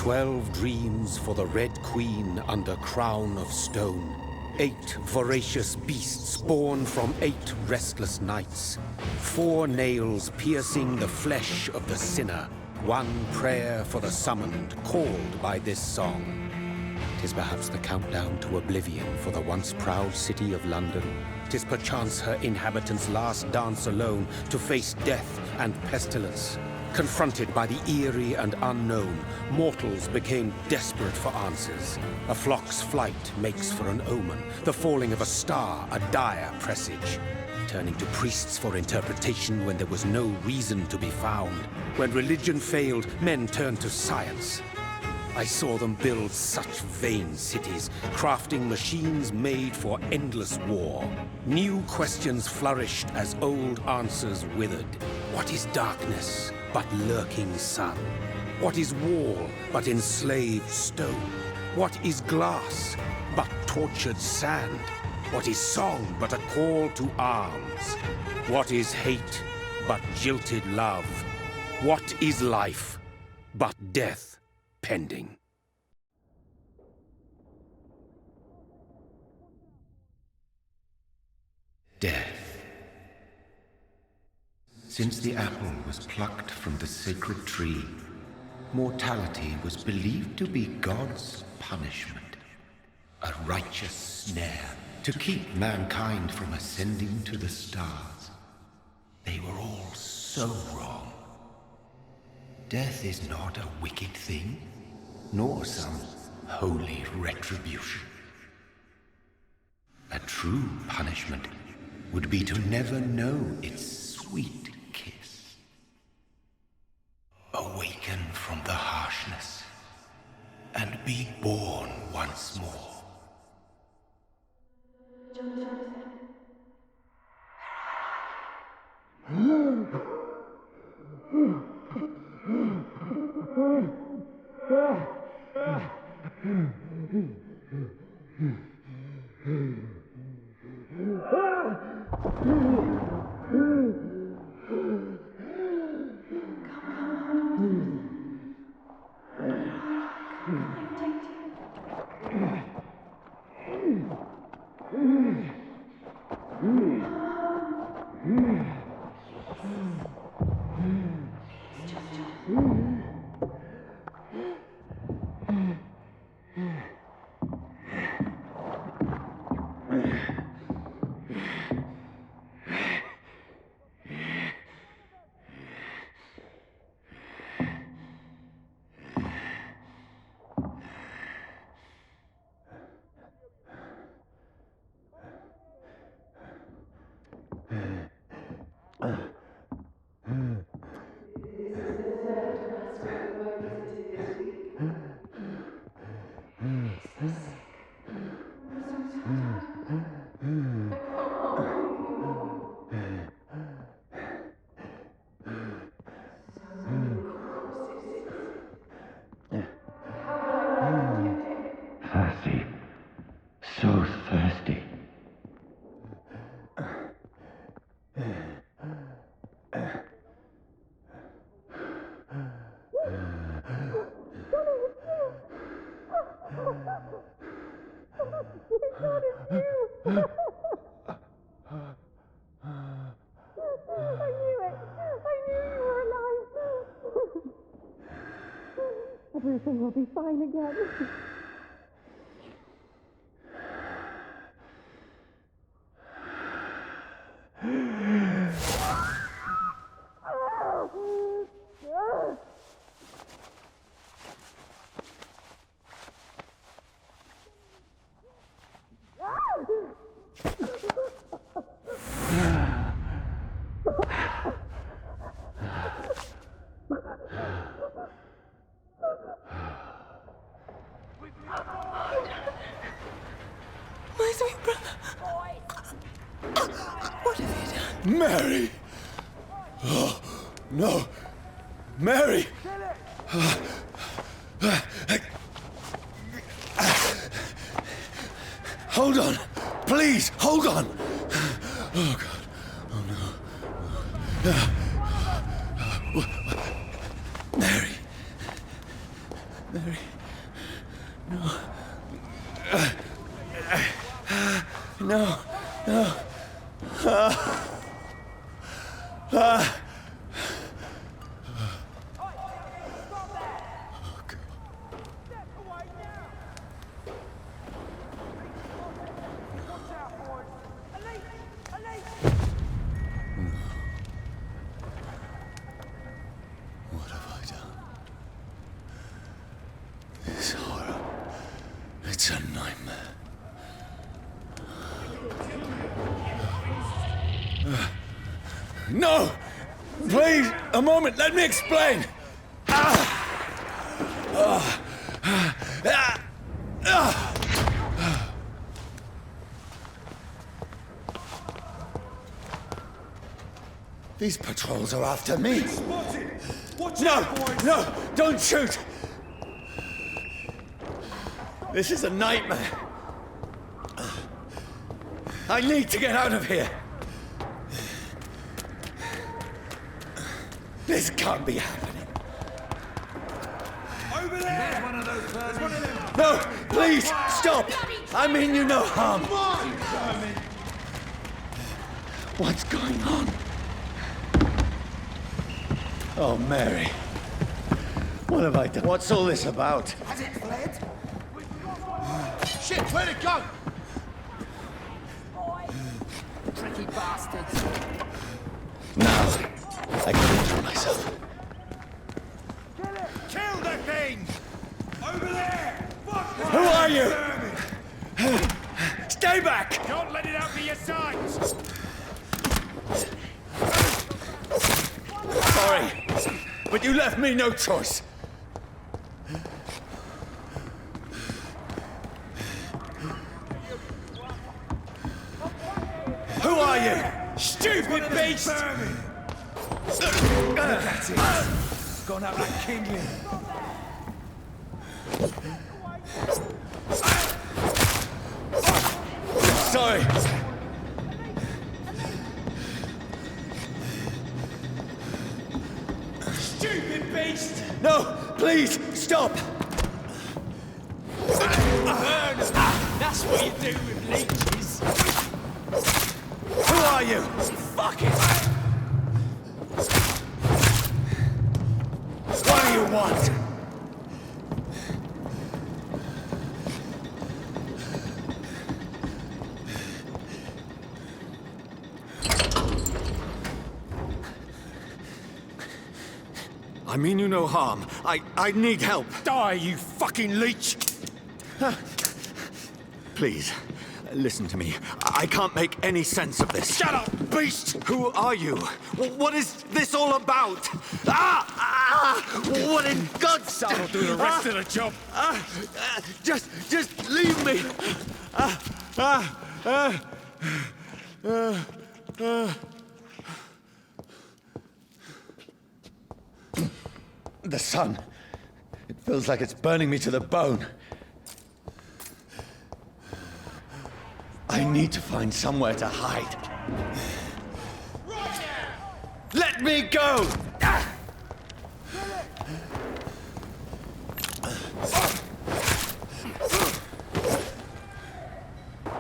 12 dreams for the Red Queen under crown of stone. 8 voracious beasts born from 8 restless nights. 4 nails piercing the flesh of the sinner. 1 prayer for the summoned, called by this song. 'Tis perhaps the countdown to oblivion for the once proud city of London. 'Tis perchance her inhabitants' last dance alone to face death and pestilence. Confronted by the eerie and unknown, mortals became desperate for answers. A flock's flight makes for an omen, the falling of a star a dire presage. Turning to priests for interpretation when there was no reason to be found. When religion failed, men turned to science. I saw them build such vain cities, crafting machines made for endless war. New questions flourished as old answers withered. What is darkness but lurking sun? What is wall but enslaved stone? What is glass but tortured sand? What is song but a call to arms? What is hate but jilted love? What is life but death pending? Death. Since the apple was plucked from the sacred tree, mortality was believed to be God's punishment, a righteous snare to keep mankind from ascending to the stars. They were all so wrong. Death is not a wicked thing, nor some holy retribution. A true punishment would be to never know its sweet kiss. Awaken from the harshness and be born once more. Thirsty. So thirsty. Everything will be fine again. My sweet brother. What have you done? Mary! Oh, no. Mary! Hold on. Please, hold on. Oh, God. Oh, no. Mary. Mary. No. No. No. What have I done? This horror. It's a nightmare. No! Please, a moment, let me explain! These patrols are after me. No! No! Don't shoot! This is a nightmare. I need to get out of here. This can't be happening. Over there! There's one of those vermin. No! Please! Stop! I mean you no harm. What's going on? Oh, Mary. What have I done? What's all this about? Has it fled? Shit, where'd it go? Tricky bastards. Now, I can control myself. Kill the thing! Over there! Fuck Who are you? Stay back! Don't let it out of your sight! Sorry, but you left me no choice. Who are you? Stupid beast! That's it. Gone out like kindling. Sorry. Stupid beast! No, please, stop! That's what you do with leeches. Who are you? Fuck it! What do you want? I mean you no harm. I need help. Die, you fucking leech! Please, listen to me. I can't make any sense of this. Shut up, beast! Who are you? What is this all about? What in God's name? That'll do the rest of the job. Just leave me. The sun. It feels like it's burning me to the bone. I need to find somewhere to hide. Right now! Let me go!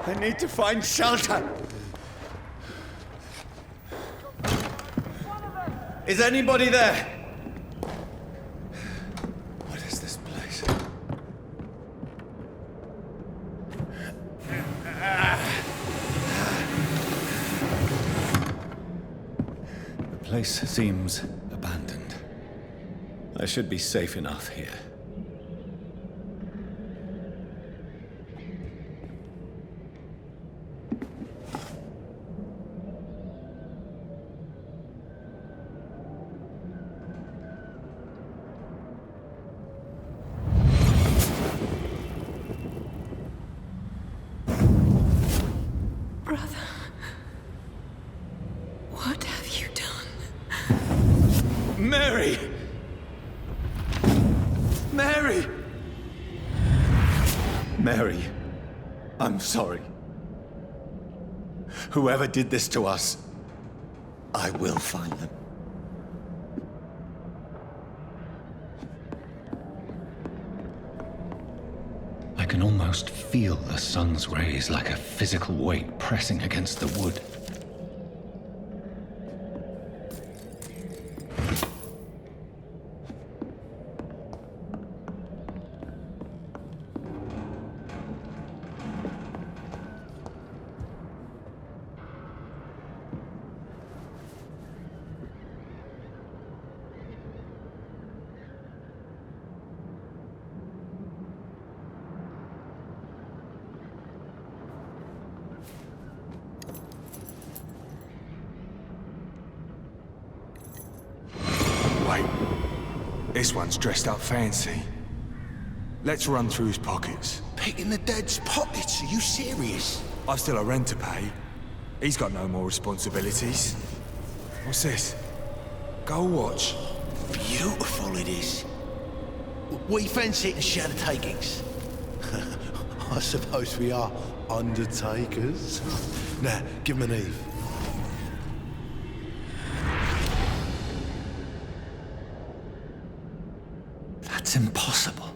I need to find shelter. Is anybody there? What is this place? The place seems abandoned. I should be safe enough here. Brother, what have you done? Mary! Mary! Mary, I'm sorry. Whoever did this to us, I will find them. can almost feel the sun's rays like a physical weight pressing against the wood. This one's dressed up fancy. Let's run through his pockets. Picking the dead's pockets? Are you serious? I've still a rent to pay. He's got no more responsibilities. What's this? Gold watch. Beautiful it is. We fancy it and share the takings. I suppose we are undertakers. Now, give him an Eve. That's impossible.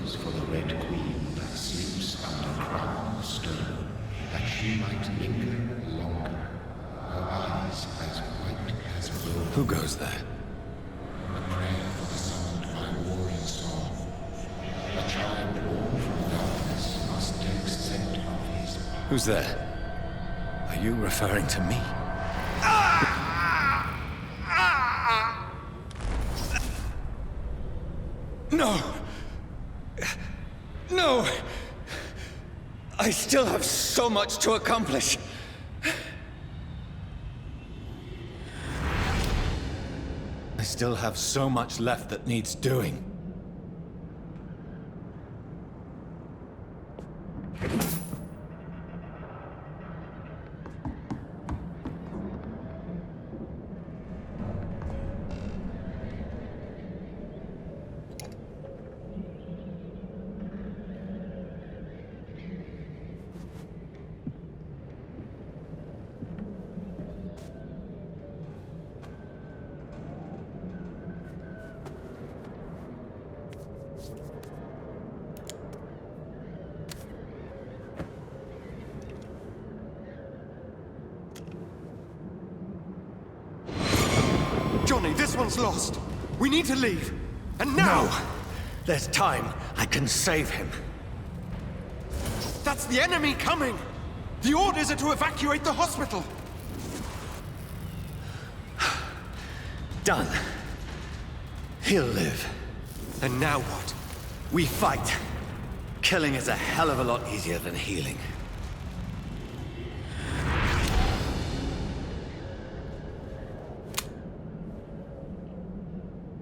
For the Red Queen that sleeps under crown of stone, that she might linger longer, her eyes as white as wool. Who goes there? A prayer for the summoned by warring song. A child born from darkness must take scent of his path. Who's there? Are you referring to me? No! No! I still have so much to accomplish. I still have so much left that needs doing. Johnny, this one's lost. We need to leave. And now! No! There's time. I can save him. That's the enemy coming! The orders are to evacuate the hospital! Done. He'll live. And now what? We fight. Killing is a hell of a lot easier than healing.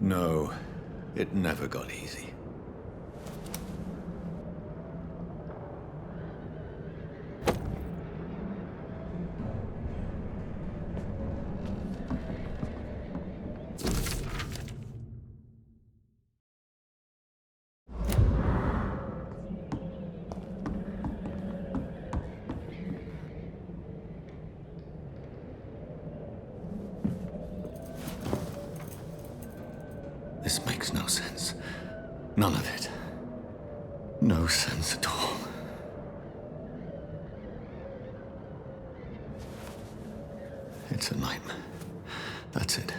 No, it never got easy. This makes no sense. None of it. No sense at all. It's a nightmare. That's it.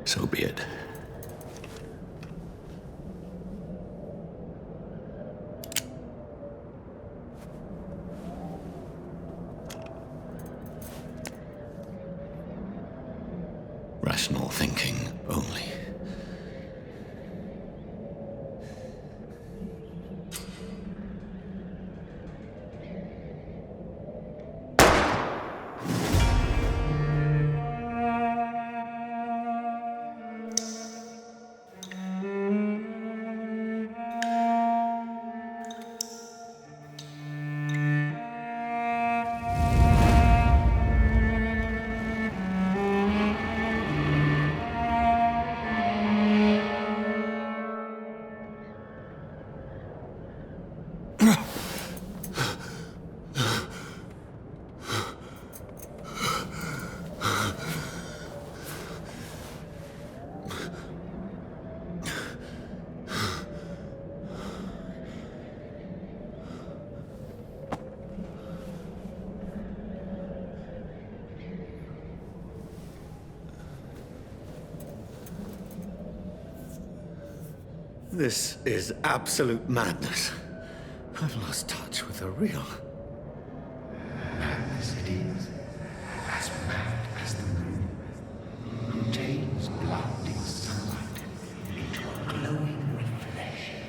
So be it. rational thinking only. This is absolute madness. I've lost touch with the real. Madness it is, as mad as the moon, who tames blinding sunlight into a glowing reflection.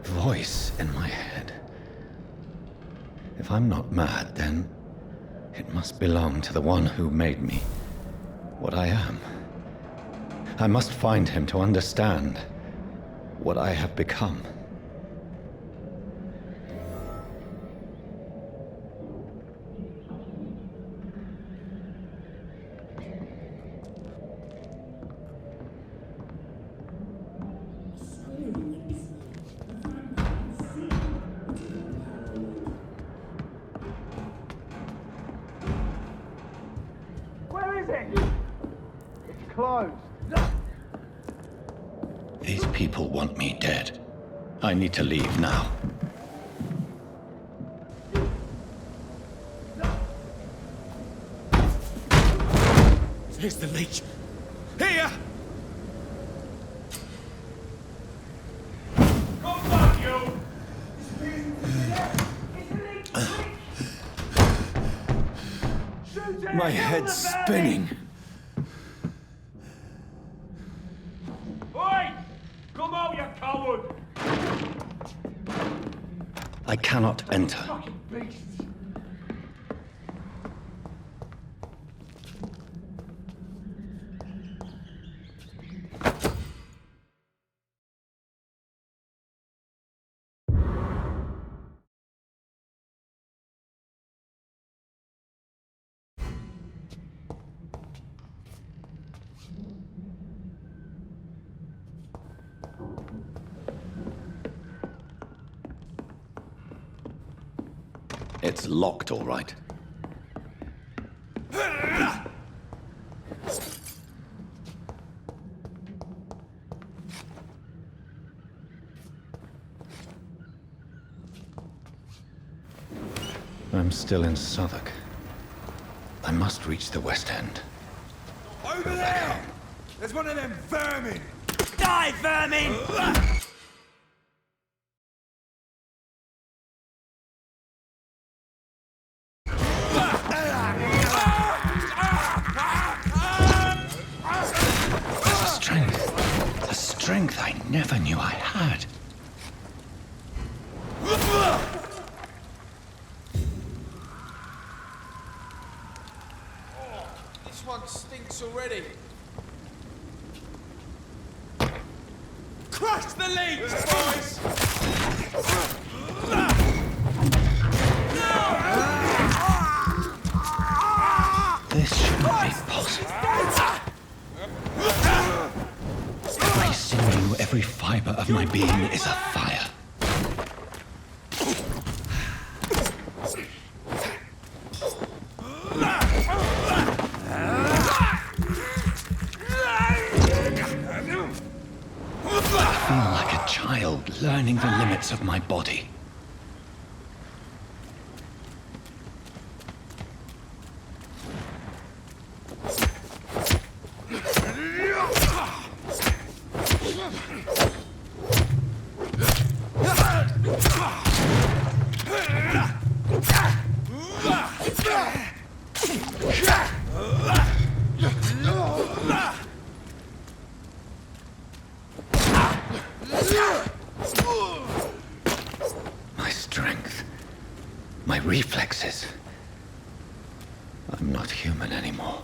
Voice in my head. If I'm not mad, then it must belong to the one who made me what I am. I must find him to understand what I have become. These people want me dead. I need to leave now. Here's the leech. Here! Come back, you! My head's spinning. Oi! Come out, you coward! I cannot enter. Fucking beasts! It's locked, all right. I'm still in Southwark. I must reach the West End. Over there! There's one of them vermin! Die, vermin! A strength I never knew I had. This one stinks already. Crush the leech, boys! This shouldn't be possible. Every sinew, every fiber of my being is afire. I feel like a child learning the limits of my body. My strength, my reflexes. I'm not human anymore.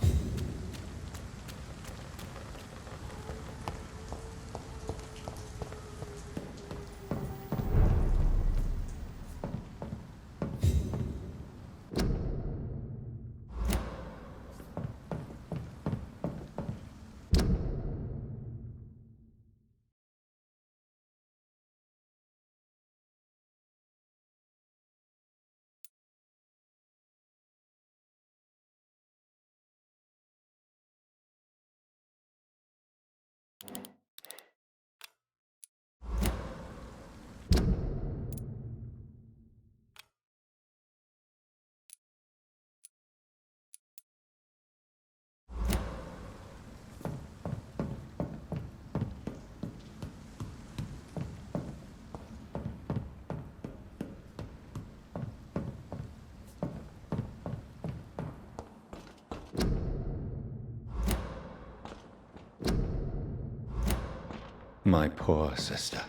My poor sister.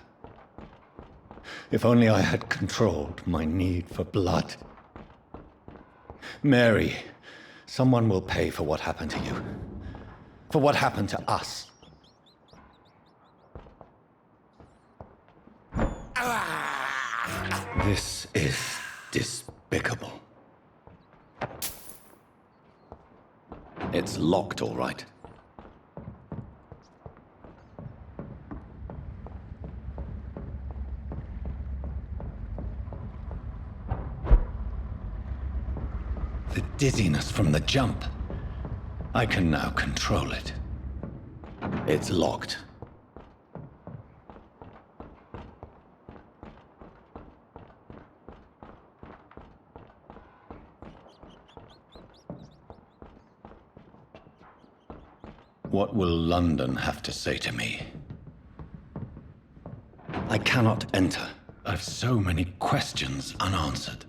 If only I had controlled my need for blood. Mary, someone will pay for what happened to you. For what happened to us. This is despicable. It's locked, all right. The dizziness from the jump. I can now control it. It's locked. What will London have to say to me? I cannot enter. I've so many questions unanswered.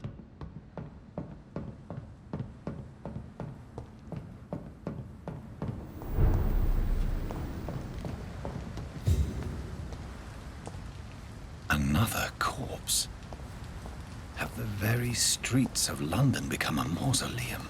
Another corpse. Have the very streets of London become a mausoleum?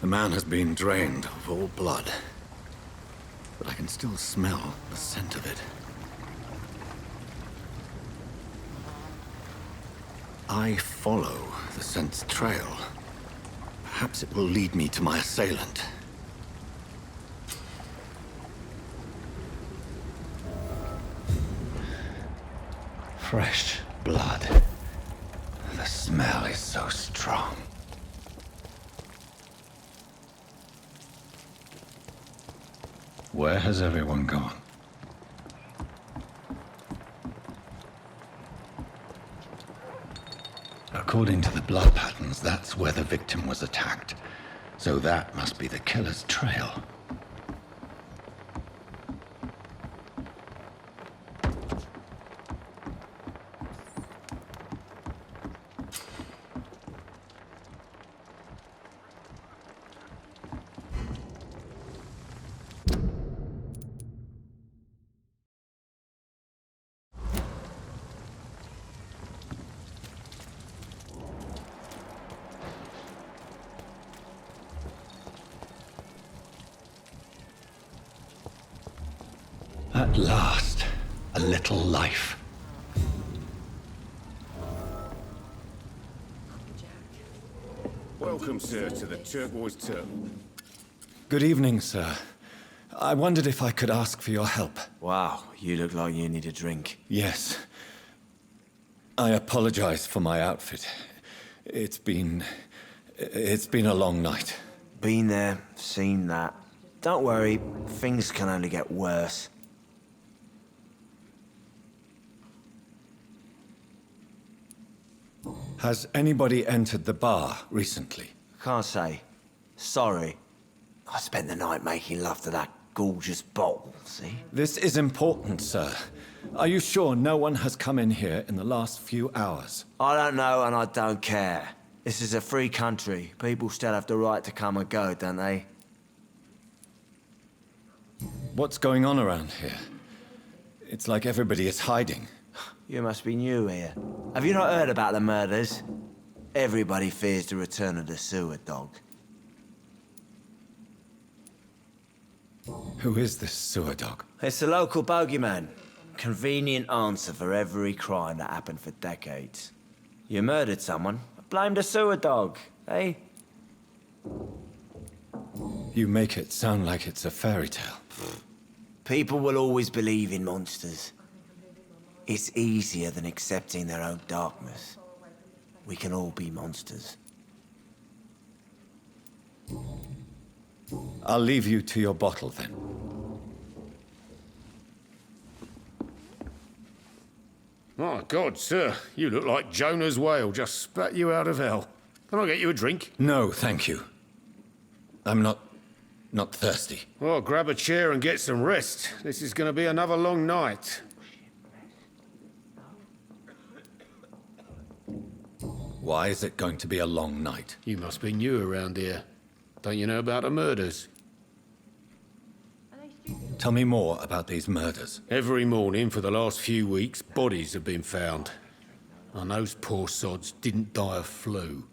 The man has been drained of all blood, but I can still smell the scent of it. I follow the scent's trail. Perhaps it will lead me to my assailant. Fresh blood. The smell is so strong. Where has everyone gone? According to the blood patterns, that's where the victim was attacked. So that must be the killer's trail. At last, a little life. Welcome, sir, to the Turquoise Turtle. Good evening, sir. I wondered if I could ask for your help. Wow, you look like you need a drink. Yes. I apologize for my outfit. It's been a long night. Been there, seen that. Don't worry, things can only get worse. Has anybody entered the bar recently? Can't say. Sorry. I spent the night making love to that gorgeous bottle, see? This is important, sir. Are you sure no one has come in here in the last few hours? I don't know and I don't care. This is a free country. People still have the right to come and go, don't they? What's going on around here? It's like everybody is hiding. You must be new here. Have you not heard about the murders? Everybody fears the return of the sewer dog. Who is this sewer dog? It's the local bogeyman. Convenient answer for every crime that happened for decades. You murdered someone, blame the sewer dog, eh? You make it sound like it's a fairy tale. People will always believe in monsters. It's easier than accepting their own darkness. We can all be monsters. I'll leave you to your bottle then. My God, sir, you look like Jonah's whale just spat you out of hell. Can I get you a drink? No, thank you. I'm not thirsty. Well, grab a chair and get some rest. This is going to be another long night. Why is it going to be a long night? You must be new around here. Don't you know about the murders? Tell me more about these murders. Every morning for the last few weeks, bodies have been found. And those poor sods didn't die of flu.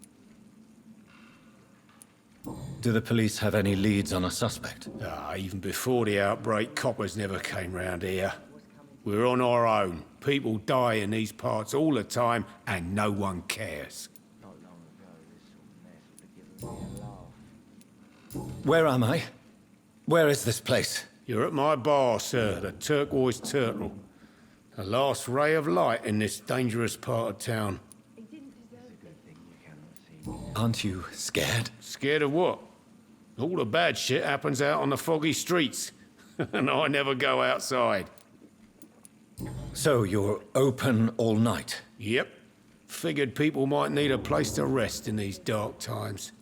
Do the police have any leads on a suspect? Even before the outbreak, coppers never came round here. We're on our own. People die in these parts all the time, and no one cares. Where am I? Where is this place? You're at my bar, sir, the Turquoise Turtle. The last ray of light in this dangerous part of town. Aren't you scared? Scared of what? All the bad shit happens out on the foggy streets. And I never go outside. So you're open all night? Yep. Figured people might need a place to rest in these dark times.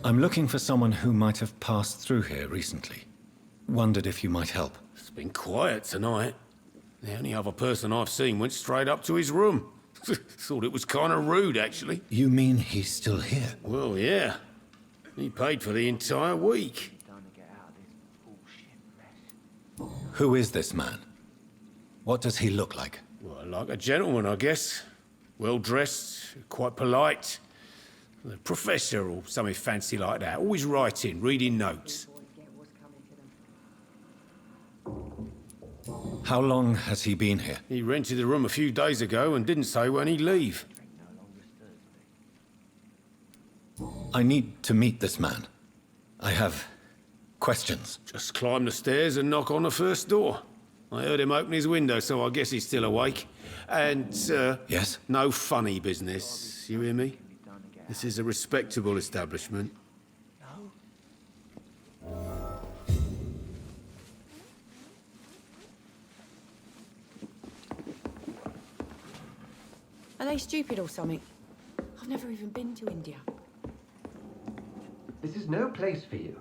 I'm looking for someone who might have passed through here recently. Wondered if you might help. It's been quiet tonight. The only other person I've seen went straight up to his room. Thought it was kind of rude, actually. You mean he's still here? Well, yeah. He paid for the entire week. Who is this man? What does he look like? Well, like a gentleman, I guess. Well-dressed, quite polite. A professor or something fancy like that. Always writing, reading notes. How long has he been here? He rented the room a few days ago and didn't say when he'd leave. I need to meet this man. I have questions. Just climb the stairs and knock on the first door. I heard him open his window, so I guess he's still awake. And, Yes? no funny business. You hear me? This is a respectable establishment. Are they stupid or something? I've never even been to India. This is no place for you.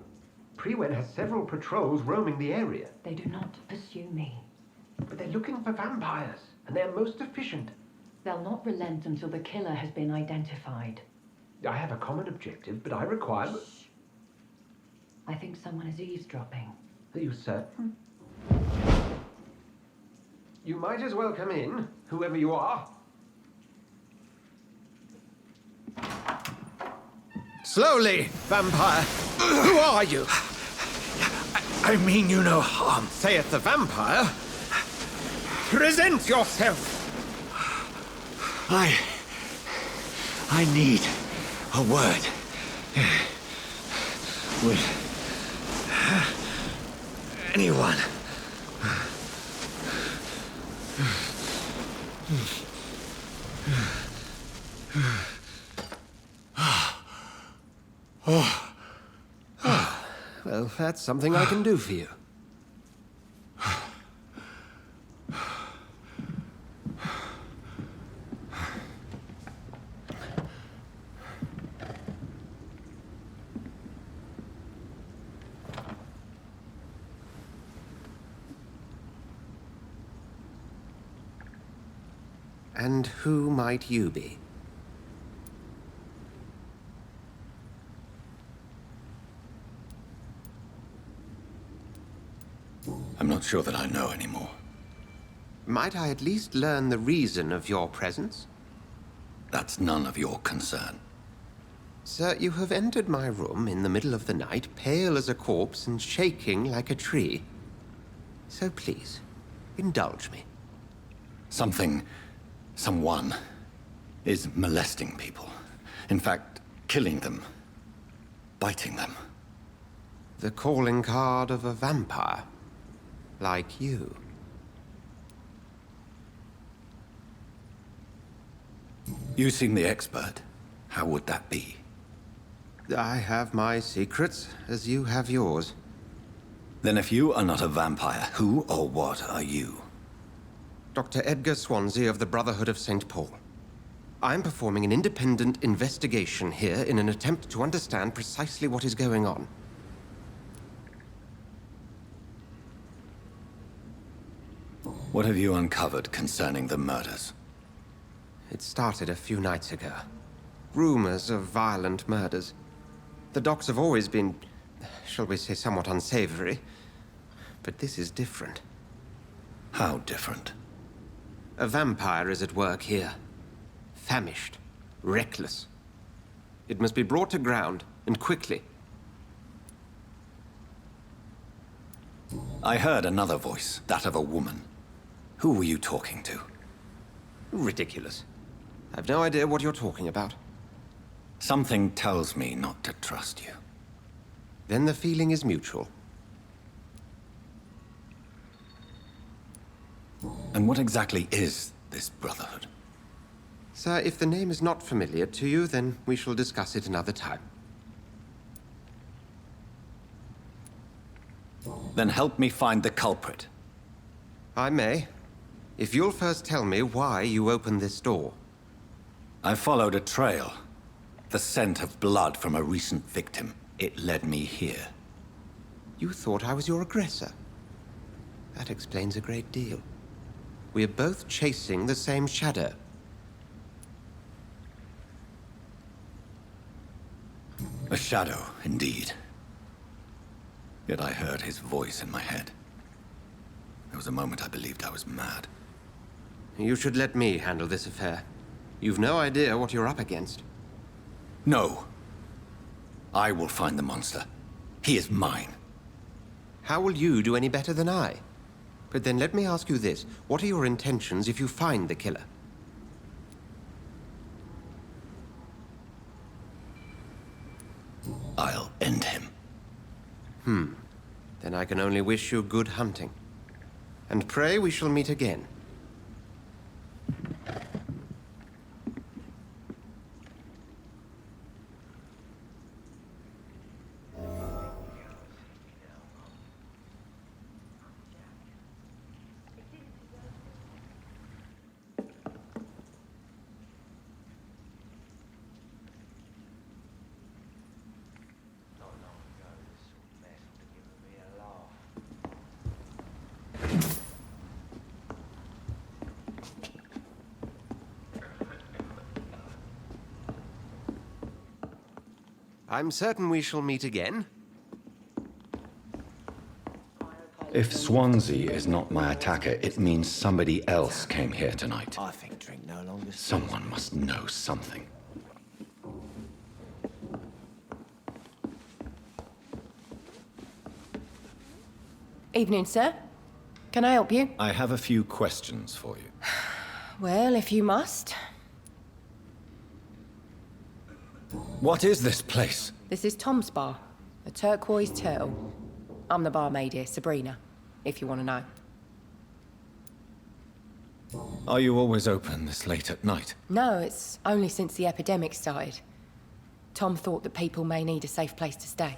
Prewen has several patrols roaming the area. They do not pursue me. But they're looking for vampires, and they're most efficient. They'll not relent until the killer has been identified. I have a common objective, but I require... I think someone is eavesdropping. Are you certain? You might as well come in, whoever you are. Slowly, vampire. Who are you? I mean you no harm. Saith the vampire. Present yourself. I need a word. Would anyone? Well, that's something I can do for you. And who might you be? I'm not sure that I know anymore. Might I at least learn the reason of your presence? That's none of your concern. Sir, you have entered my room in the middle of the night, pale as a corpse and shaking like a tree. So please, indulge me. Someone is molesting people. In fact, killing them. Biting them. The calling card of a vampire. Like you. You seem the expert. How would that be? I have my secrets, as you have yours. Then if you are not a vampire, who or what are you? Dr. Edgar Swansea of the Brotherhood of St. Paul. I'm performing an independent investigation here in an attempt to understand precisely what is going on. What have you uncovered concerning the murders? It started a few nights ago. Rumors of violent murders. The docs have always been, shall we say, somewhat unsavory. But this is different. How different? A vampire is at work here. Famished. Reckless. It must be brought to ground, and quickly. I heard another voice, that of a woman. Who were you talking to? Ridiculous. I've no idea what you're talking about. Something tells me not to trust you. Then the feeling is mutual. And what exactly is this Brotherhood? Sir, if the name is not familiar to you, then we shall discuss it another time. Then help me find the culprit. I may. If you'll first tell me why you opened this door. I followed a trail. The scent of blood from a recent victim. It led me here. You thought I was your aggressor. That explains a great deal. We are both chasing the same shadow. A shadow, indeed. Yet I heard his voice in my head. There was a moment I believed I was mad. You should let me handle this affair. You've no idea what you're up against. No. I will find the monster. He is mine. How will you do any better than I? But then let me ask you this. What are your intentions if you find the killer? I'll end him. Then I can only wish you good hunting. And pray we shall meet again. I'm certain we shall meet again. If Swansea is not my attacker, it means somebody else came here tonight. I think drink no longer. Someone must know something. Evening, sir. Can I help you? I have a few questions for you. Well, if you must. What is this place? This is Tom's bar, a turquoise turtle. I'm the barmaid here, Sabrina, if you want to know. Are you always open this late at night? No, it's only since the epidemic started. Tom thought that people may need a safe place to stay.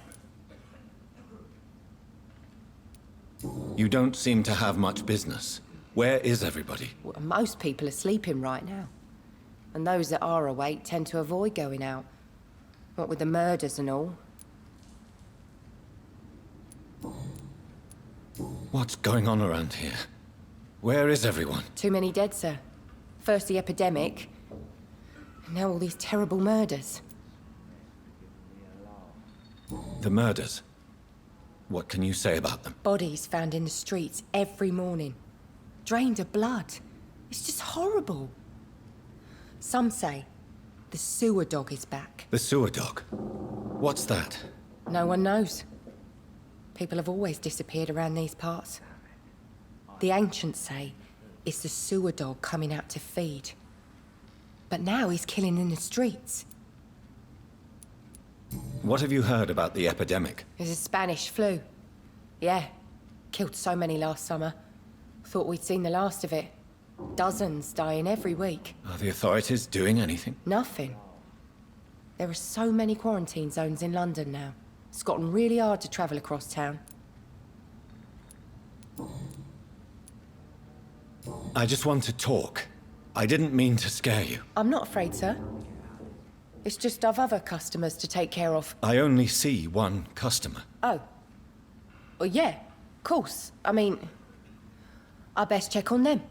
You don't seem to have much business. Where is everybody? Well, most people are sleeping right now. And those that are awake tend to avoid going out. What with the murders and all. What's going on around here? Where is everyone? Too many dead, sir. First the epidemic, and now all these terrible murders. The murders? What can you say about them? Bodies found in the streets every morning. Drained of blood. It's just horrible. Some say the sewer dog is back. The sewer dog? What's that? No one knows. People have always disappeared around these parts. The ancients say it's the sewer dog coming out to feed. But now he's killing in the streets. What have you heard about the epidemic? There's a Spanish flu. Yeah, killed so many last summer. Thought we'd seen the last of it. Dozens dying every week. Are the authorities doing anything? Nothing. There are so many quarantine zones in London now. It's gotten really hard to travel across town. I just want to talk. I didn't mean to scare you. I'm not afraid, sir. It's just I've other customers to take care of. I only see one customer. Oh. Well, yeah, of course. I mean, I best check on them.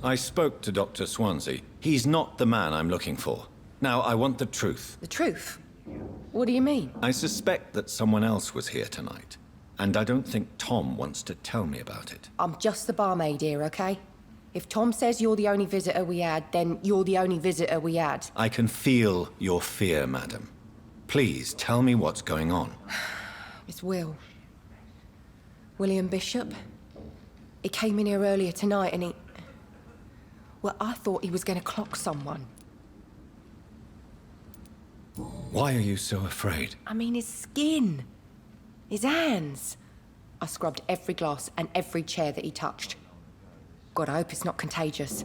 I spoke to Dr. Swansea. He's not the man I'm looking for. Now, I want the truth. The truth? What do you mean? I suspect that someone else was here tonight. And I don't think Tom wants to tell me about it. I'm just the barmaid here, okay? If Tom says you're the only visitor we had, then you're the only visitor we had. I can feel your fear, madam. Please, tell me what's going on. It's Will. William Bishop. He came in here earlier tonight and he... Well, I thought he was going to clock someone. Why are you so afraid? I mean, his skin. His hands. I scrubbed every glass and every chair that he touched. God, I hope it's not contagious.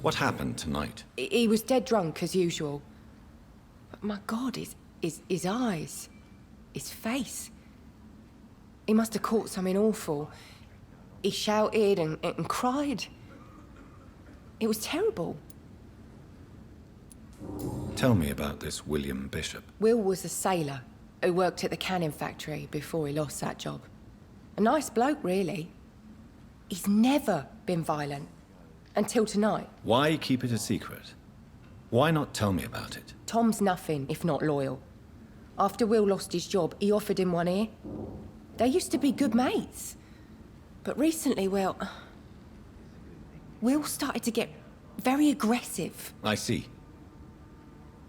What happened tonight? He was dead drunk, as usual. But my God, his eyes. His face. He must have caught something awful. He shouted and cried. It was terrible. Tell me about this William Bishop. Will was a sailor who worked at the canning factory before he lost that job. A nice bloke, really. He's never been violent. Until tonight. Why keep it a secret? Why not tell me about it? Tom's nothing if not loyal. After Will lost his job, he offered him one ear. They used to be good mates. But recently, Will started to get very aggressive. I see.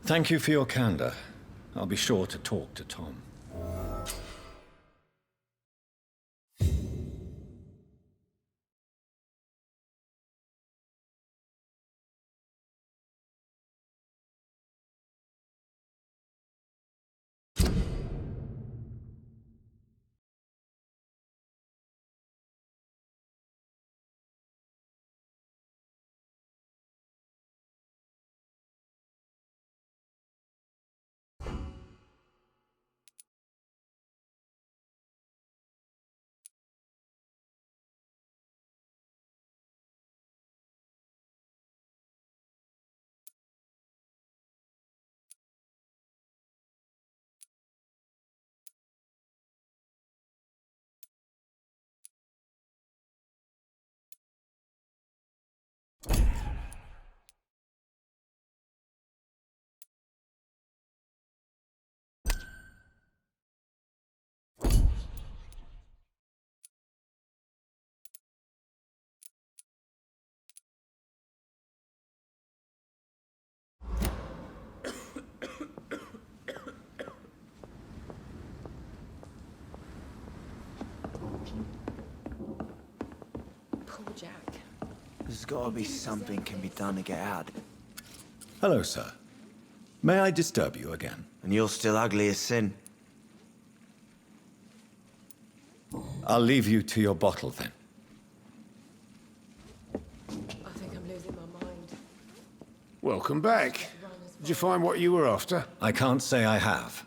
Thank you for your candor. I'll be sure to talk to Tom. Jack. There's gotta be something can be done to get out. Hello, sir. May I disturb you again? And you're still ugly as sin. I'll leave you to your bottle, then. I think I'm losing my mind. Welcome back. Did you find what you were after? I can't say I have.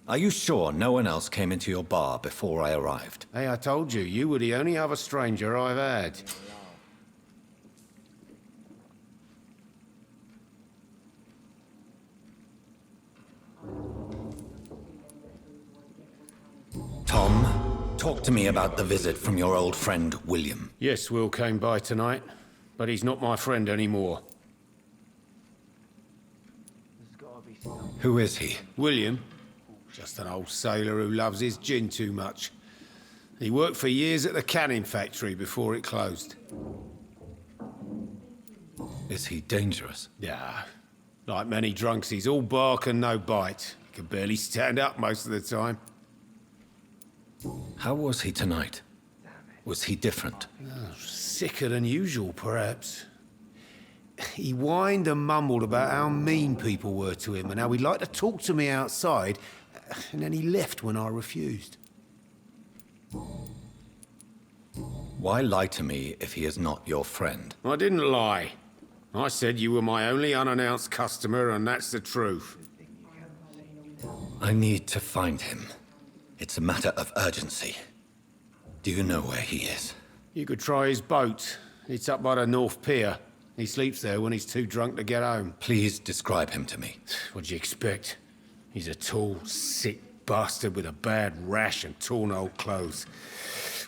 Are you sure no one else came into your bar before I arrived? Hey, I told you, you were the only other stranger I've had. Tom, talk to me about the visit from your old friend, William. Yes, Will came by tonight, but he's not my friend anymore. Who is he? William? Just an old sailor who loves his gin too much. He worked for years at the canning factory before it closed. Is he dangerous? Yeah. Like many drunks, he's all bark and no bite. He can barely stand up most of the time. How was he tonight? Was he different? Sicker than usual, perhaps. He whined and mumbled about how mean people were to him and how he'd like to talk to me outside, and then he left when I refused. Why lie to me if he is not your friend? I didn't lie. I said you were my only unannounced customer, and that's the truth. I need to find him. It's a matter of urgency. Do you know where he is? You could try his boat. It's up by the North Pier. He sleeps there when he's too drunk to get home. Please describe him to me. What'd you expect? He's a tall, sick bastard with a bad rash and torn old clothes.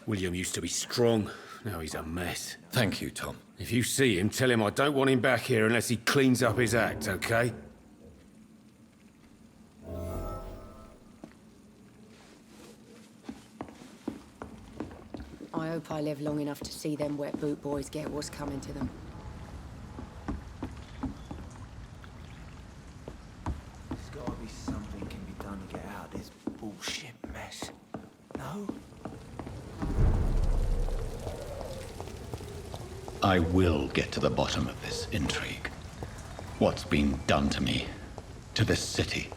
William used to be strong. Now he's a mess. Thank you, Tom. If you see him, tell him I don't want him back here unless he cleans up his act, okay? I hope I live long enough to see them wet boot boys get what's coming to them. There's gotta be something can be done to get out of this bullshit mess. No? I will get to the bottom of this intrigue. What's been done to me, to this city.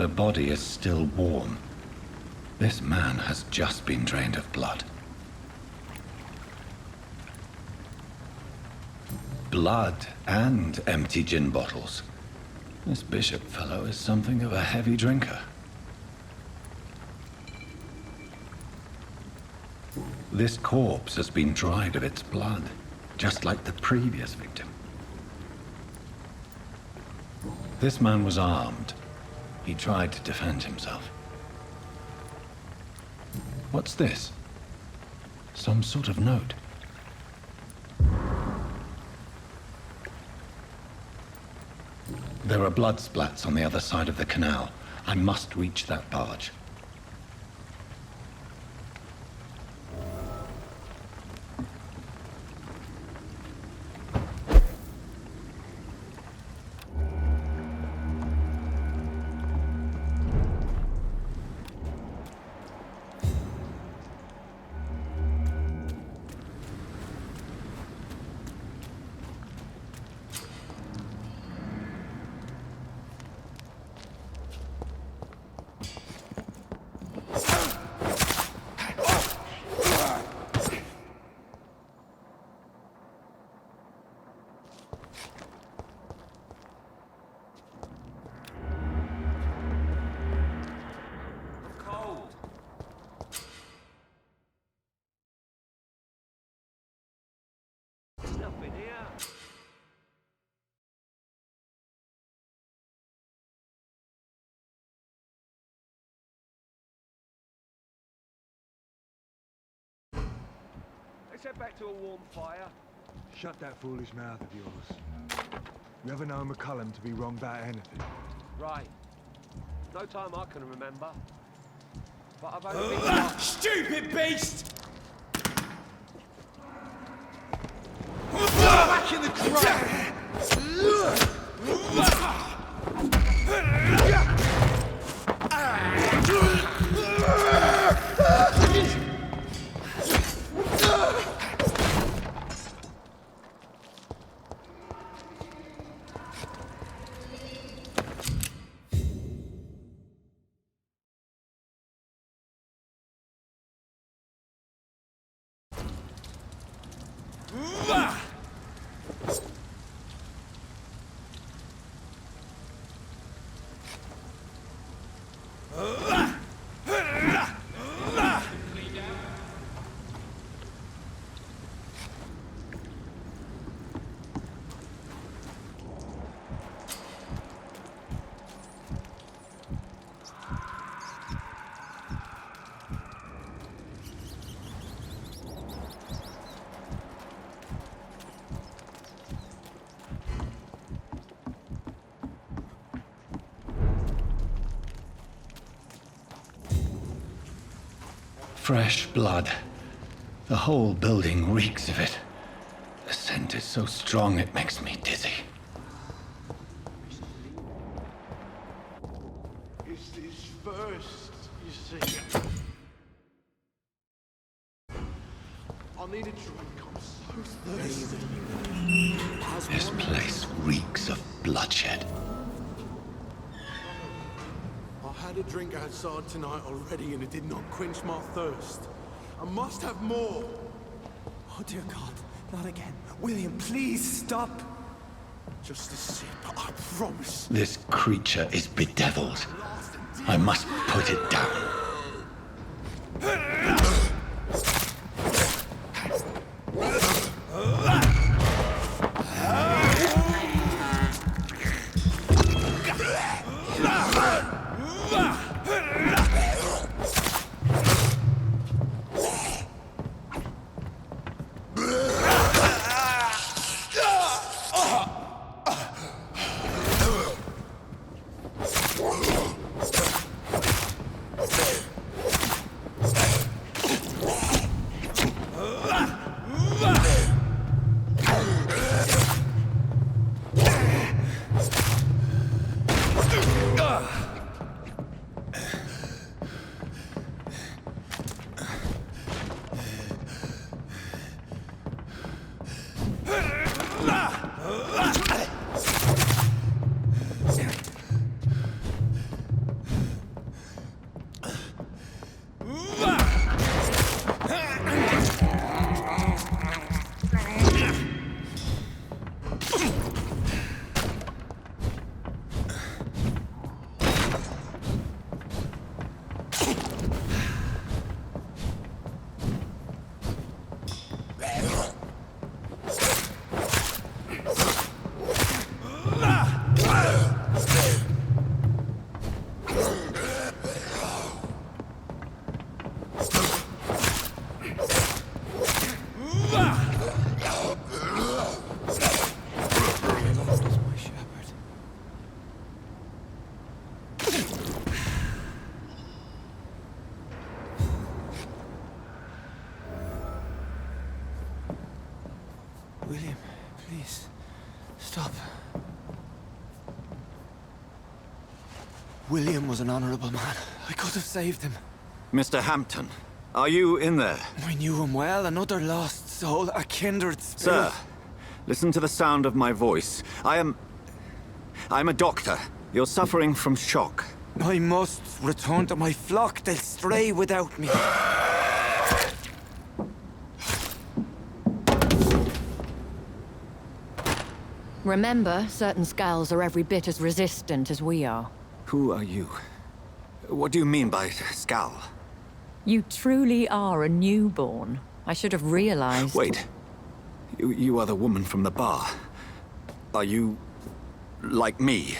The body is still warm. This man has just been drained of blood. Blood and empty gin bottles. This bishop fellow is something of a heavy drinker. This corpse has been dried of its blood, just like the previous victim. This man was armed. He tried to defend himself. What's this? Some sort of note. There are blood splats on the other side of the canal. I must reach that barge. Let's head back to a warm fire. Shut that foolish mouth of yours. You ever known McCullum to be wrong about anything? Right. No time I can remember. But I've only been... Stupid beast! Back in the crowd! Fresh blood. The whole building reeks of it. The scent is so strong it makes me dizzy. It's this first, you see. I need a drink, I'm so thirsty. This place reeks of bloodshed. I had a drink outside tonight already and it did not quench my thirst. I must have more. Oh dear God, not again. William, please stop. Just a sip, I promise. This creature is bedeviled. I must put it down. Stop. William was an honorable man. I could have saved him. Mr. Hampton, are you in there? I knew him well, another lost soul, a kindred spirit. Sir, listen to the sound of my voice. I'm a doctor. You're suffering from shock. I must return to my flock. They'll stray without me. Remember, certain skulls are every bit as resistant as we are. Who are you? What do you mean by skull? You truly are a newborn. I should have realized. Wait. You are the woman from the bar. Are you... like me?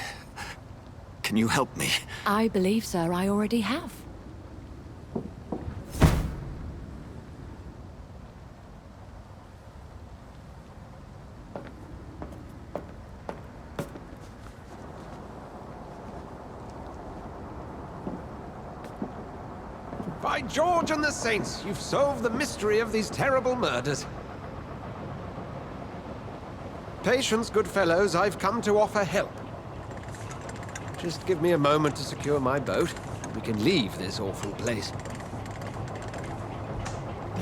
Can you help me? I believe, sir, I already have. By George and the Saints, you've solved the mystery of these terrible murders. Patience, good fellows, I've come to offer help. Just give me a moment to secure my boat. We can leave this awful place.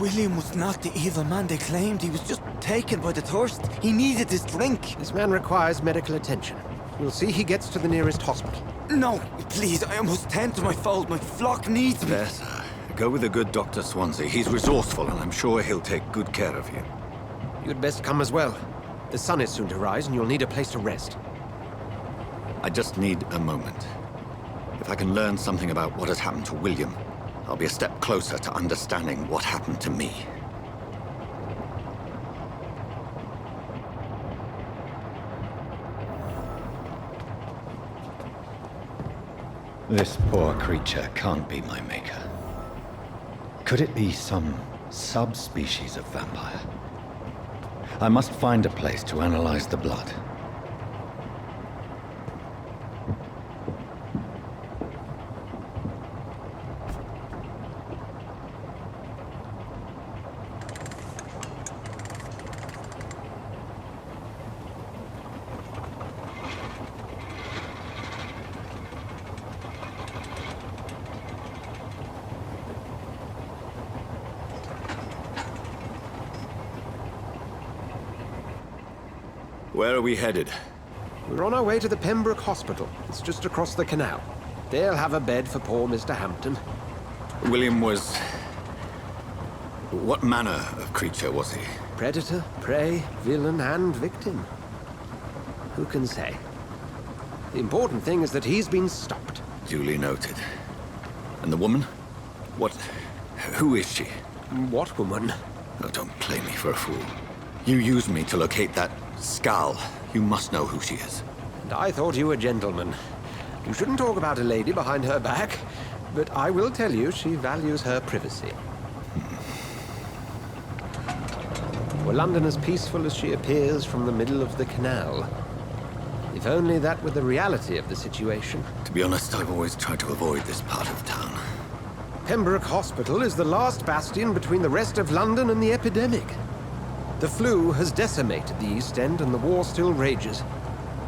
William was not the evil man they claimed. He was just taken by the thirst. He needed this drink. This man requires medical attention. We'll see he gets to the nearest hospital. No, please, I must tend to my fold. My flock needs me. There, sir. Go with the good Dr. Swansea. He's resourceful, and I'm sure he'll take good care of you. You'd best come as well. The sun is soon to rise, and you'll need a place to rest. I just need a moment. If I can learn something about what has happened to William, I'll be a step closer to understanding what happened to me. This poor creature can't be my maker. Could it be some subspecies of vampire? I must find a place to analyze the blood. Where are we headed? We're on our way to the Pembroke Hospital. It's just across the canal. They'll have a bed for poor Mr. Hampton. William was... what manner of creature was he? Predator, prey, villain, and victim. Who can say? The important thing is that he's been stopped. Duly noted. And the woman? What... who is she? What woman? Oh, don't play me for a fool. You used me to locate that skull. You must know who she is. And I thought you a gentleman. You shouldn't talk about a lady behind her back, but I will tell you she values her privacy. Were London as peaceful as she appears from the middle of the canal? If only that were the reality of the situation. To be honest, I've always tried to avoid this part of town. Pembroke Hospital is the last bastion between the rest of London and the epidemic. The flu has decimated the East End and the war still rages.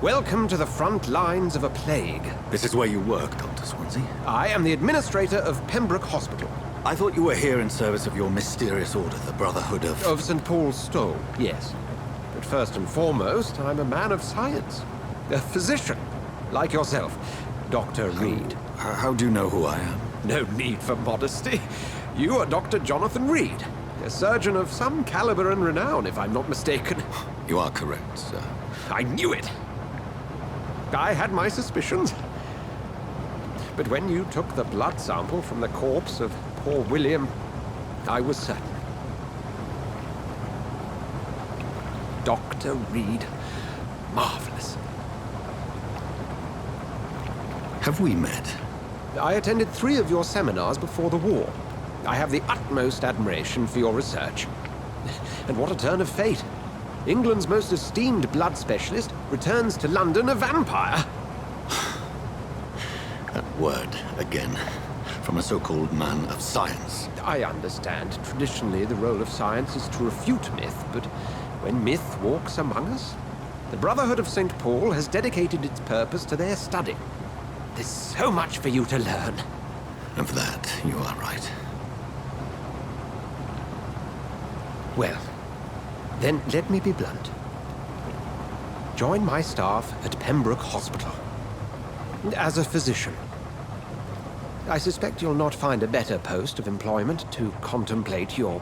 Welcome to the front lines of a plague. This is where you work, Dr. Swansea? I am the administrator of Pembroke Hospital. I thought you were here in service of your mysterious order, the Brotherhood of... Of St. Paul's Stole, yes. But first and foremost, I'm a man of science. A physician, like yourself, Dr. Reid. How do you know who I am? No need for modesty. You are Dr. Jonathan Rid. A surgeon of some caliber and renown, if I'm not mistaken. You are correct, sir. I knew it! I had my suspicions. But when you took the blood sample from the corpse of poor William, I was certain. Dr. Reid. Marvelous. Have we met? I attended 3 of your seminars before the war. I have the utmost admiration for your research. And what a turn of fate. England's most esteemed blood specialist returns to London a vampire. That word, again, from a so-called man of science. I understand. Traditionally, the role of science is to refute myth, but when myth walks among us, The Brotherhood of St. Paul has dedicated its purpose to their study. There's so much for you to learn. And for that, you are right. Well, then let me be blunt. Join my staff at Pembroke Hospital. As a physician. I suspect you'll not find a better post of employment to contemplate your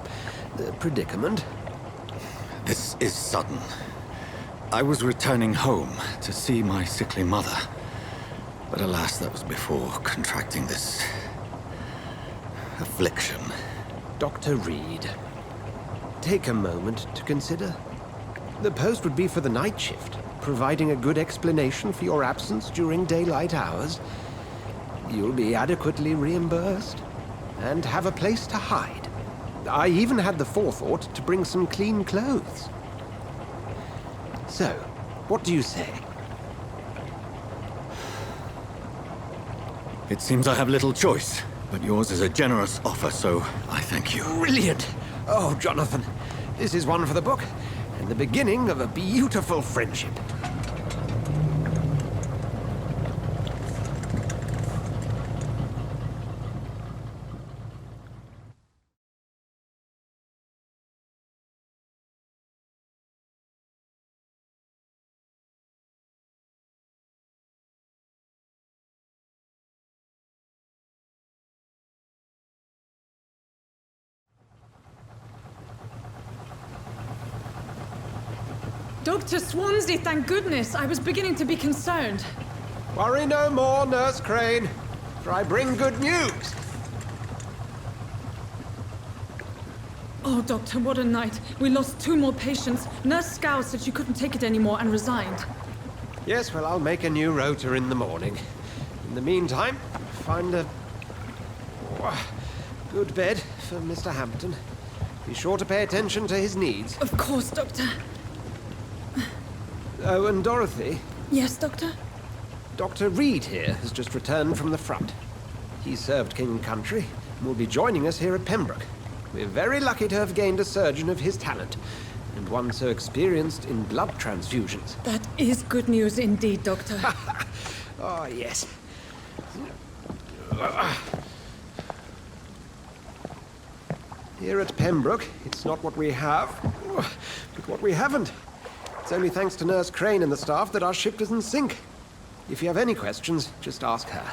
predicament. This is sudden. I was returning home to see my sickly mother. But alas, that was before contracting this affliction. Dr. Reed, take a moment to consider. The post would be for the night shift, providing a good explanation for your absence during daylight hours. You'll be adequately reimbursed and have a place to hide. I even had the forethought to bring some clean clothes. So, what do you say? It seems I have little choice, but yours is a generous offer, so I thank you. Brilliant! Oh, Jonathan, this is one for the book, and the beginning of a beautiful friendship. Dr. Swansea, thank goodness. I was beginning to be concerned. Worry no more, Nurse Crane, for I bring good news. Oh, Doctor, what a night. We lost 2 more patients. Nurse Scow said she couldn't take it anymore and resigned. Yes, well, I'll make a new rota in the morning. In the meantime, find a good bed for Mr. Hampton. Be sure to pay attention to his needs. Of course, Doctor. Oh, and Dorothy? Yes, Doctor? Dr. Reed here has just returned from the front. He served King and Country and will be joining us here at Pembroke. We're very lucky to have gained a surgeon of his talent, and one so experienced in blood transfusions. That is good news indeed, Doctor. Oh, yes. Here at Pembroke, it's not what we have, but what we haven't. It's only thanks to Nurse Crane and the staff that our ship doesn't sink. If you have any questions, just ask her.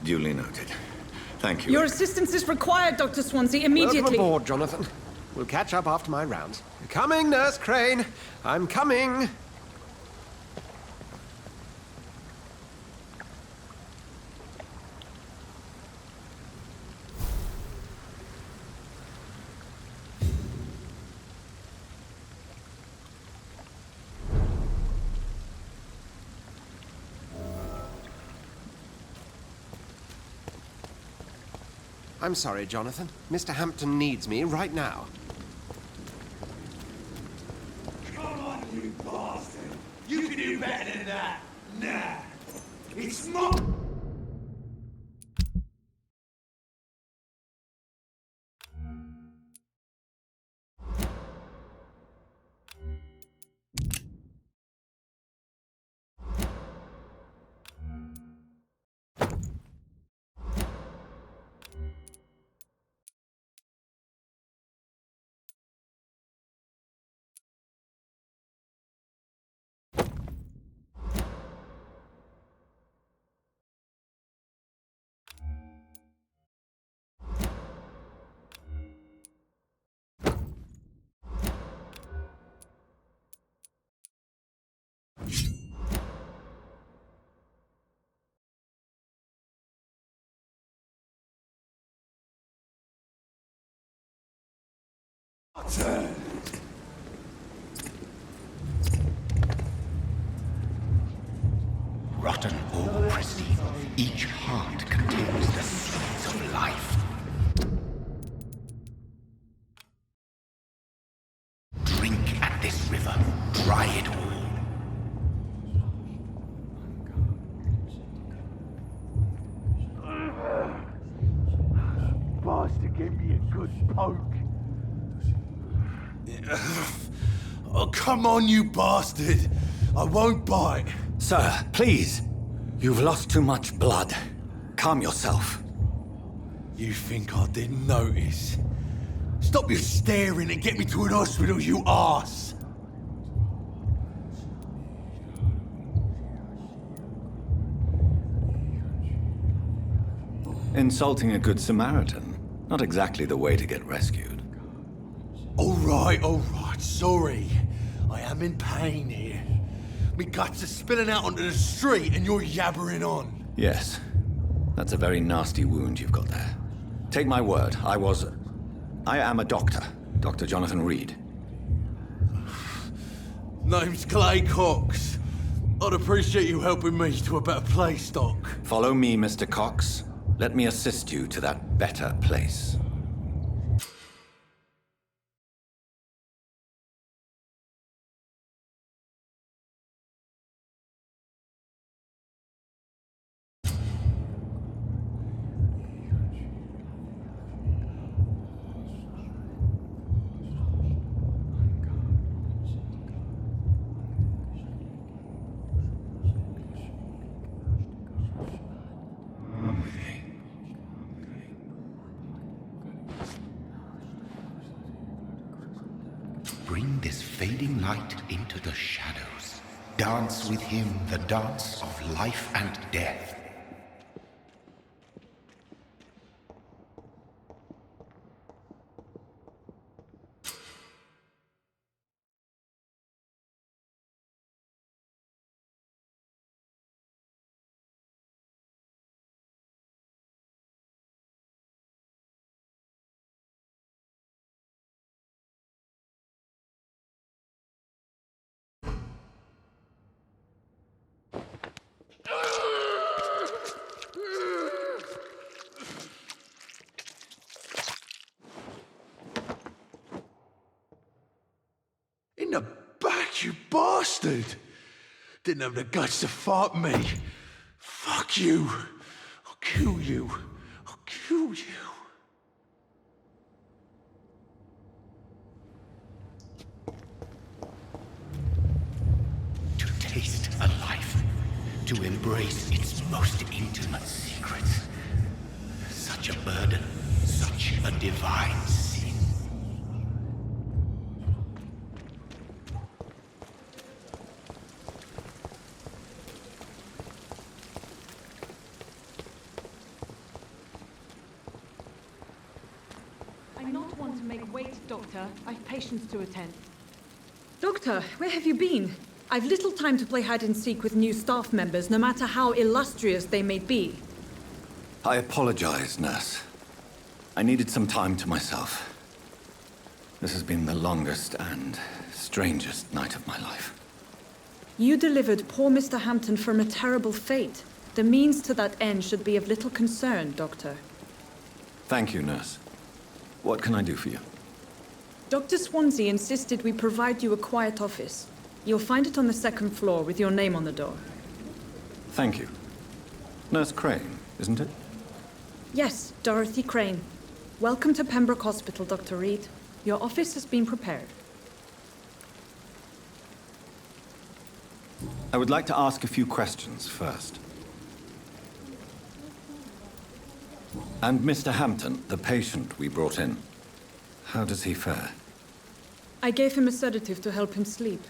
Duly noted. Thank you. Your assistance is required, Dr. Swansea, immediately. Welcome aboard, Jonathan. We'll catch up after my rounds. Coming, Nurse Crane. I'm coming. I'm sorry, Jonathan. Mr. Hampton needs me right now. Come on, you bastard! You can do better than that! Nah! It's not... Rotten or pristine, each heart contains the seeds of life. Drink at this river, dry it all. Bastard gave me a good poke. Oh, come on, you bastard! I won't bite. Sir, please. You've lost too much blood. Calm yourself. You think I didn't notice? Stop your staring and get me to an hospital, you arse! Insulting a good Samaritan. Not exactly the way to get rescued. All right, sorry. I am in pain here. Me guts are spilling out onto the street and you're yabbering on. Yes. That's a very nasty wound you've got there. Take my word, I am a doctor. Dr. Jonathan Rid. Name's Clay Cox. I'd appreciate you helping me to a better place, Doc. Follow me, Mr. Cox. Let me assist you to that better place. Bring this fading light into the shadows. Dance with him the dance of life and death. In the back, you bastard! Didn't have the guts to fight me. Fuck you. I'll kill you. I'll kill you. To taste a life, to embrace its most intimate secrets. Such a burden, such a divine sin. I not want to make wait, Doctor. I've patients to attend. Doctor, where have you been? I've little time to play hide and seek with new staff members, no matter how illustrious they may be. I apologize, nurse. I needed some time to myself. This has been the longest and strangest night of my life. You delivered poor Mr. Hampton from a terrible fate. The means to that end should be of little concern, Doctor. Thank you, nurse. What can I do for you? Dr. Swansea insisted we provide you a quiet office. You'll find it on the second floor with your name on the door. Thank you. Nurse Crane, isn't it? Yes, Dorothy Crane. Welcome to Pembroke Hospital, Dr. Reed. Your office has been prepared. I would like to ask a few questions first. And Mr. Hampton, the patient we brought in, how does he fare? I gave him a sedative to help him sleep.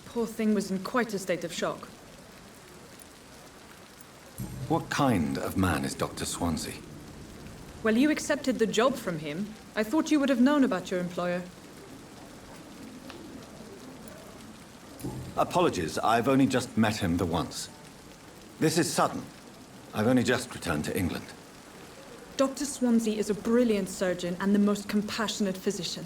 Poor thing was in quite a state of shock. What kind of man is Dr. Swansea? Well, you accepted the job from him. I thought you would have known about your employer. Apologies, I've only just met him the once. This is sudden. I've only just returned to England. Dr. Swansea is a brilliant surgeon and the most compassionate physician.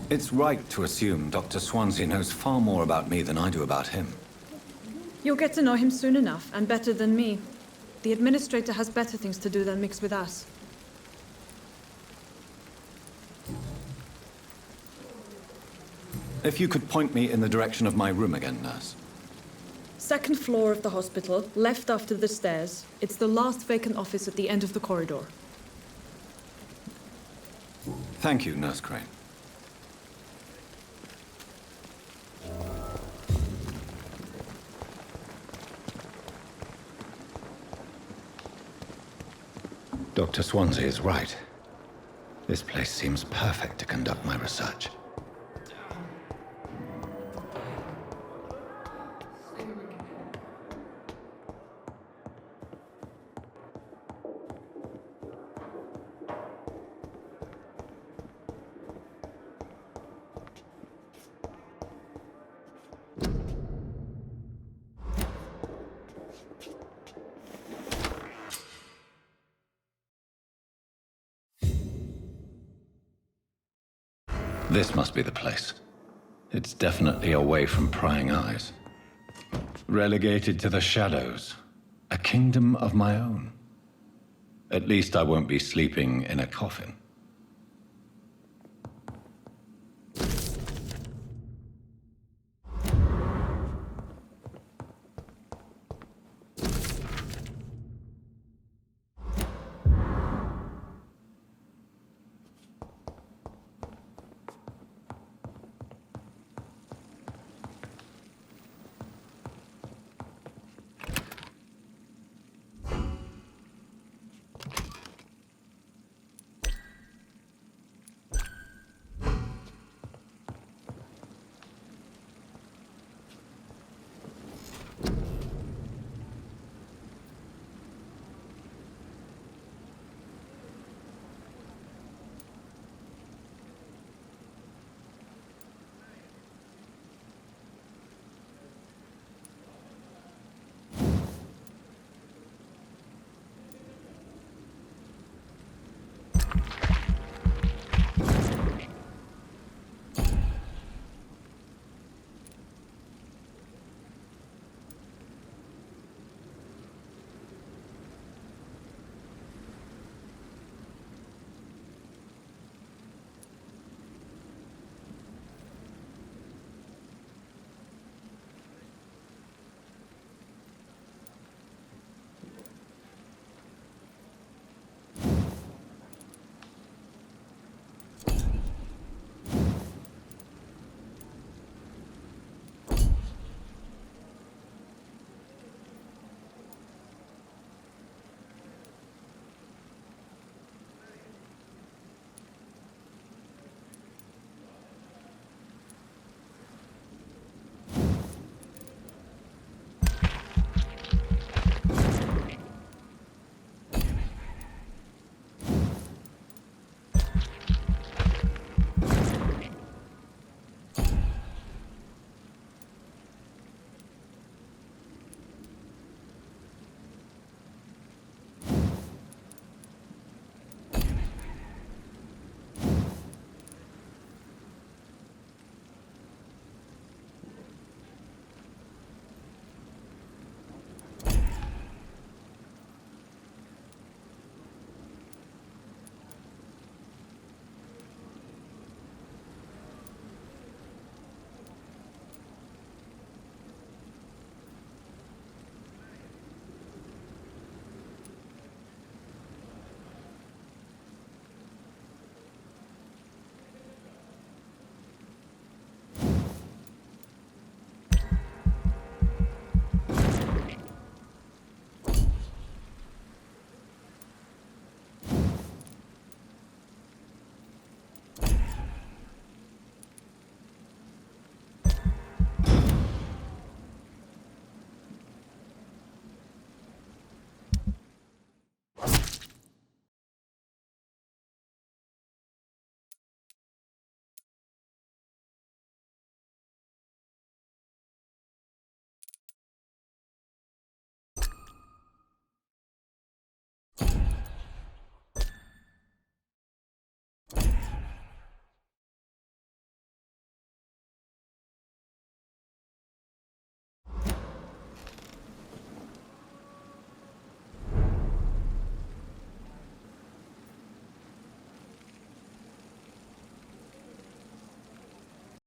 It's right to assume Dr. Swansea knows far more about me than I do about him. You'll get to know him soon enough, and better than me. The administrator has better things to do than mix with us. If you could point me in the direction of my room again, nurse. Second floor of the hospital, left after the stairs. It's the last vacant office at the end of the corridor. Thank you, Nurse Crane. Dr. Swansea is right. This place seems perfect to conduct my research. This must be the place. It's definitely away from prying eyes. Relegated to the shadows. A kingdom of my own. At least I won't be sleeping in a coffin.